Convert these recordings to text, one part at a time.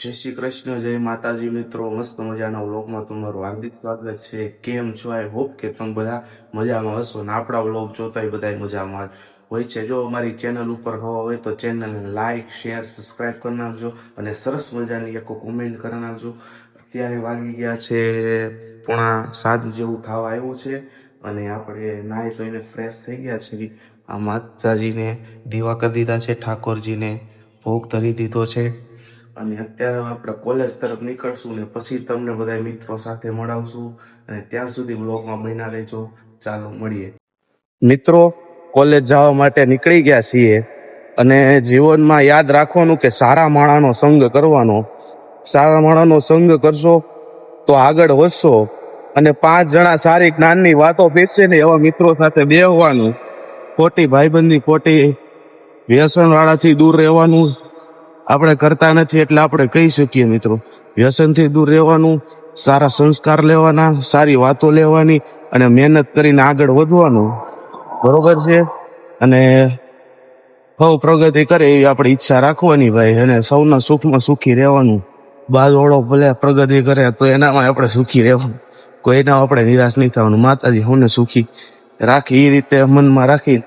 જય શ્રી કૃષ્ણ, જય માતાજી મિત્રો. મસ્ત મજાના વ્લોગમાં તમારું હાર્દિક સ્વાગત છે. કેમ છો? આઈ હોપ કે તમે બધા મજામાં હશો ને આપણા વ્લોગ જોતા બધા મજામાં હોય છે. જો અમારી ચેનલ ઉપર હોય તો ચેનલને લાઈક, શેર, સબસ્ક્રાઈબ કરી નાખજો અને સરસ મજાની એક કોમેન્ટ કરી નાખજો. અત્યારે વાગી ગયા છે 6:45 જેવું થવા આવ્યું છે અને આપણે નાહી ધોઈને ફ્રેશ થઈ ગયા છે. આ માતાજીને દીવા કરી દીધા છે, ઠાકોરજીને ભોગ ધરી દીધો છે અને અત્યારે આપણે કોલેજ તરફ નીકળશું ને પછી તમને બધા મિત્રો સાથે મળાવશું અને ત્યાં સુધી બ્લોગમાં બન્યા રહેજો. ચાલો મળીએ મિત્રો. કોલેજ જવા માટે નીકળી ગયા છીએ અને જીવનમાં યાદ રાખવાનું કે સારા માણસનો સંગ કરવાનો. સારા માણસનો સંગ કરશો તો આગળ વધશો અને 5 જણા સારી જ્ઞાનની વાતો પીરશે ને એવા મિત્રો સાથે બેહવાનું. ખોટી ભાઈબંધી, ખોટી વ્યસન વાળાથી દૂર રહેવાનું આપણે કરતા નથી એટલે આપણે કહી શકીએ મિત્રો. વ્યસનથી દૂર રહેવાનું, સારા સંસ્કાર લેવાના, સારી વાતો લેવાની અને મહેનત કરીને આગળ વધવાનું. બરોબર છે? અને સૌ પ્રગતિ કરે એવી આપણે ઈચ્છા રાખવાની ભાઈ, અને સૌના સુખમાં સુખી રહેવાનું. બાજોડો ભલે પ્રગતિ કરે તો એનામાં આપણે સુખી રહેવાનું, કોઈના આપણે નિરાશ નહીં થવાનું. માતાજી હું સુખી રાખી એ રીતે મનમાં રાખી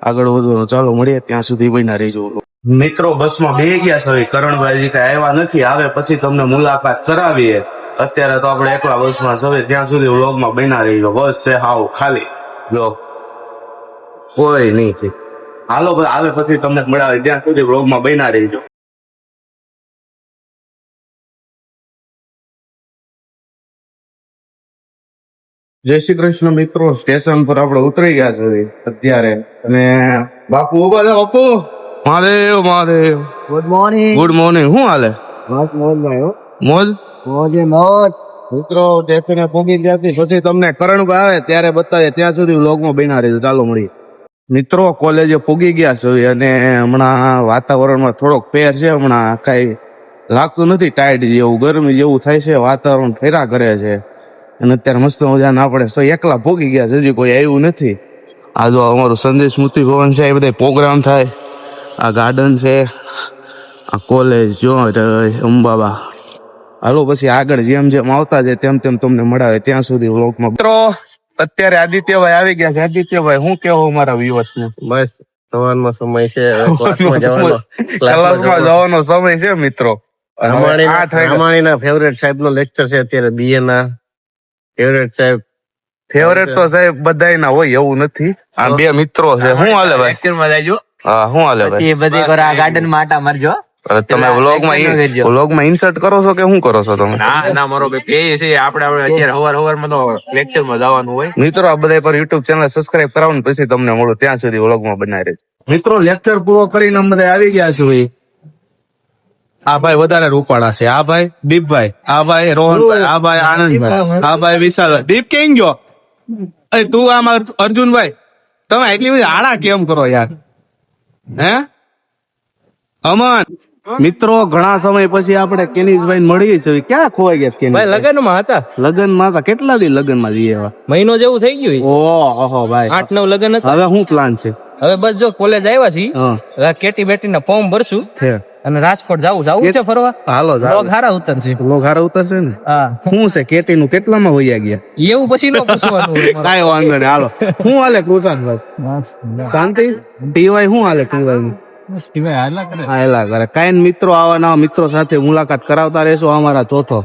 આગળ વધવાનું. ચાલો મળીએ, ત્યાં સુધી બન્યા રહેજો. મિત્રો બસમાં બેસી ગયા છે, કરણભાઈ કઈ આવ્યા નથી, આવે પછી તમને મુલાકાત કરાવીએ. અત્યારે તો આપણે એકલા બસમાં છે, ત્યાં સુધી વ્લોગમાં બન્યા રહીજો. બસ છે હાવ ખાલી, જો કોઈ નહીં છે. હાલો ભાઈ, આવે પછી તમને મળાવે, ત્યાં સુધી વ્લોગમાં બન્યા રહીજો. જય શ્રી કૃષ્ણ મિત્રો. સ્ટેશન પર આપણે ઉતરી ગયા છે અત્યારે અને બાપુ ઉભા છે. બાપુ Mahadev, Mahadev. Good morning. Good morning. શું હાલે? મોજ ભાઈ. મોજ મોજે મોજ. મિત્રો સ્ટેશને પહોંચી ગયા પછી તમને કરણભાઈ આવે ત્યારે બતાવીએ. ત્યાં સુધી વ્લોગમાં બન્યા રહેજો. ચાલો મળીએ મિત્રો. કોલેજે પહોંચી ગયા છે અને હમણાં વાતાવરણમાં થોડોક ફેર છે. હમણાં કઈ લાગતું નથી ટાઈટ જેવું, ગરમી જેવું થાય છે, વાતાવરણ ફેરા કરે છે અને અત્યારે મસ્ત મજાના આપણે તો એકલા પહોંચી ગયા છે, હજી કોઈ આવ્યું નથી. આ જો અમારું સંદેશ સ્મૃતિ ભવન છે, એ બધા પ્રોગ્રામ થાય. આ ગાર્ડન છે, આ કોલેજ જો અંબાબા. હાલો પછી આગળ જેમ જેમ આવતા જાય તેમ તેમ તમને મળાવે. ત્યાં સુધી વ્લોગમાં મિત્રો અત્યારે આદિત્યભાઈ આવી ગયા છે. આદિત્યભાઈ શું કેવો અમારા વ્યુઅર્સ ને? બસ સવારનો સમય છે, ક્લાસમાં જવાનો સમય છે મિત્રો. રામાણીના ફેવરેટ સાહેબ નો લેક્ચર છે અત્યારે, બીએ ના ફેવરેટ સાહેબ. ફેવરેટ તો સાહેબ બધાય ના હોય એવું નથી. આ બે મિત્રો છે. શું હાલે ભાઈ? લેક્ચર માં જાજો. હા, શું હાલે ભાઈ? એ બધી કરો, આ ગાર્ડન માં આટા મારજો. તમે વ્લોગમાં ઇન્સર્ટ કરો છો કે શું કરો છો તમે? ના મારો બે છે. આપણે અત્યારે હવારમાં તો લેક્ચર માં જવાનું હોય. મિત્રો આ બધા પર યુટ્યુબ ચેનલ સબસ્ક્રાઇબ કરાવો પછી તમને મળું. ત્યાં સુધી વ્લોગમાં બનાવી રહેજો. મિત્રો લેક્ચર પૂરો કરીને અમે બધા આવી ગયા છે ભાઈ. આ ભાઈ વધારે રૂપાળા છે, આ ભાઈ દીપભાઈ, આ ભાઈ રોહનભાઈ, આ ભાઈ આનંદભાઈ, આ ભાઈ વિશાલભાઈ. દીપ કેમ ગયો? તું આમાં અર્જુનભાઈ, તમે એટલી બધી આડા કેમ કરો યાર? હે અમન મિત્રો, ઘણા સમય પછી આપણે કેનીશભાઈ મળીએ છીએ. ક્યાં ખોવાઈ ગયા કેનીશ? લગન માં હતા. લગન માં હતા? કેટલા દી લગન માં જઈએ? મહિનો જેવું થઈ ગયું. ઓહો ભાઈ, 8-9 લગન હતા. હવે શું પ્લાન છે? હવે બસ જો કોલેજ આવ્યા છીએ, કેટી બેટી ના ફોર્મ ભરશું અને રાજકોટ જવું છે ફરવા. હાલો લોગ હારા ઉતરશે. લોગ હારા ઉતરશે ને? હા. શું છે કેટી નું કેટલામાં વૈયા ગયા? એવું પછી નો પૂછવાનું. કાંઈ વાંધો નહીં. હાલો શું હાલે કૃષાંતભાઈ? શાંતિ? ટીવાય શું હાલે? ટીવાય હાલા કરે. કાંઈ મિત્રો, આવા નવા મિત્રો સાથે મુલાકાત કરાવતા રહેશો. અમારા ચોથો.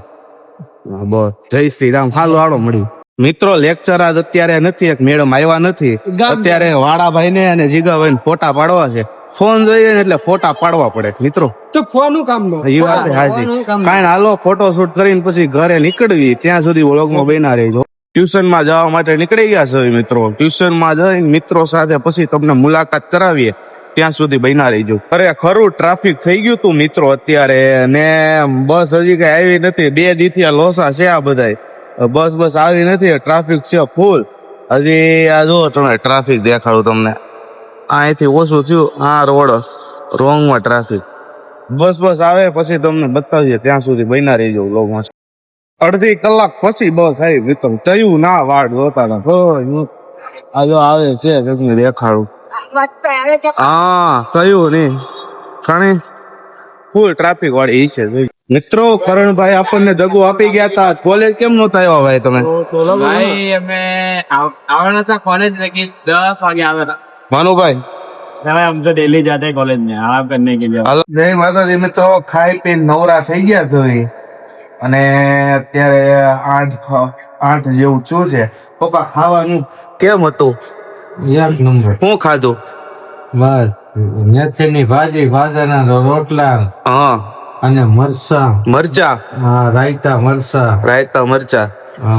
બસ જય શ્રી રામ. હાલો હાલો મળ્યું મિત્રો. લેક્ચર આજ અત્યારે નથી, એક મેડમ આવ્યા નથી. અત્યારે વાળાભાઈ ને અને જીગાભાઈ ફોટા પાડવા છે. ફોન જોઈએ ને એટલે ફોટા પાડવા પડે મિત્રો. તો ફોન નું કામ એ વાત હાજી. કાંઈ હાલો ફોટો શૂટ કરીને પછી ઘરે નીકળવી. ત્યાં સુધી વ્લોગમાં બન્યા રહેજો. ટ્યુશન માં જવા માટે નીકળી ગયા છે મિત્રો. ટ્યુશન માં જઈને મિત્રો સાથે પછી તમને મુલાકાત કરાવીએ. ત્યાં સુધી બન્યા રહીજો. અરે ખરું ટ્રાફિક થઈ ગયું તું મિત્રો અત્યારે, ને બસ હજી કઈ આવી નથી. 2 દીથી આ લોસા છે આ બધા. બસ આવી નથી, ટ્રાફિક છે ફૂલ. હજી આ જો તમે ટ્રાફિક દેખાડું તમને. અહીંથી ઓછું થયું. આ રોડ રોંગ માં ટ્રાફિક. બસ આવે પછી તમને બતાવીએ. ત્યાં સુધી બન્યા રહીજો વ્લોગમાં. અડધી કલાક પછી બસ આવી મિત્રો. થયું ના વાડ જોતા હતા. આ જો આવે છે તમને દેખાડું. હા કયું નહી, ફૂલ ટ્રાફિક વાળી છે મિત્રો કરણભાઈ આપણને દગો આપી ગયા હતા. કોલેજ કેમ નહોતા આવ્યા ભાઈ તમે? ભાઈ અમે આવવાના હતા કોલેજ લગી 10 વાગે આવ્યા ભાનુભાઈ हम तो डेली जाते हैं कॉलेज में आराम करने के लिए. હાલો જય માતાજી મિત્રો, ખાઈ પીને નવરા થઈ ગયા તો અને અત્યારે 8 જેવું થયું છે. પપ્પા ખાવાનું કેમ હતું? એક નંબર. શું ખાધું? બસ મેથીની ભાજી, ભાજાના રોટલા હા, અને મરસા, મરચા, રાયતા મરસા. રાયતા મરચા.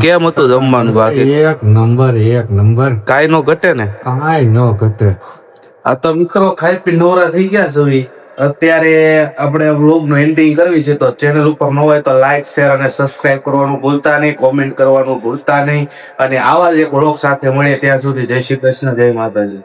કેમ હતું જમવાનું? બાકી એક નંબર. કાઈ નો ઘટે ને? કાંઈ ન ઘટે. આ તો મિત્રો ખાઈ પી નવરા થઈ ગયા છે. અત્યારે આપણે વ્લોગ નું એન્ડિંગ કરવી છે, તો ચેનલ ઉપર ન હોય તો લાઈક, શેર અને સબસ્ક્રાઇબ કરવાનું ભૂલતા નહીં, કોમેન્ટ કરવાનું ભૂલતા નહીં. અને આવા જ એક વ્લોગ સાથે મળીએ ત્યાં સુધી જય શ્રી કૃષ્ણ, જય માતાજી.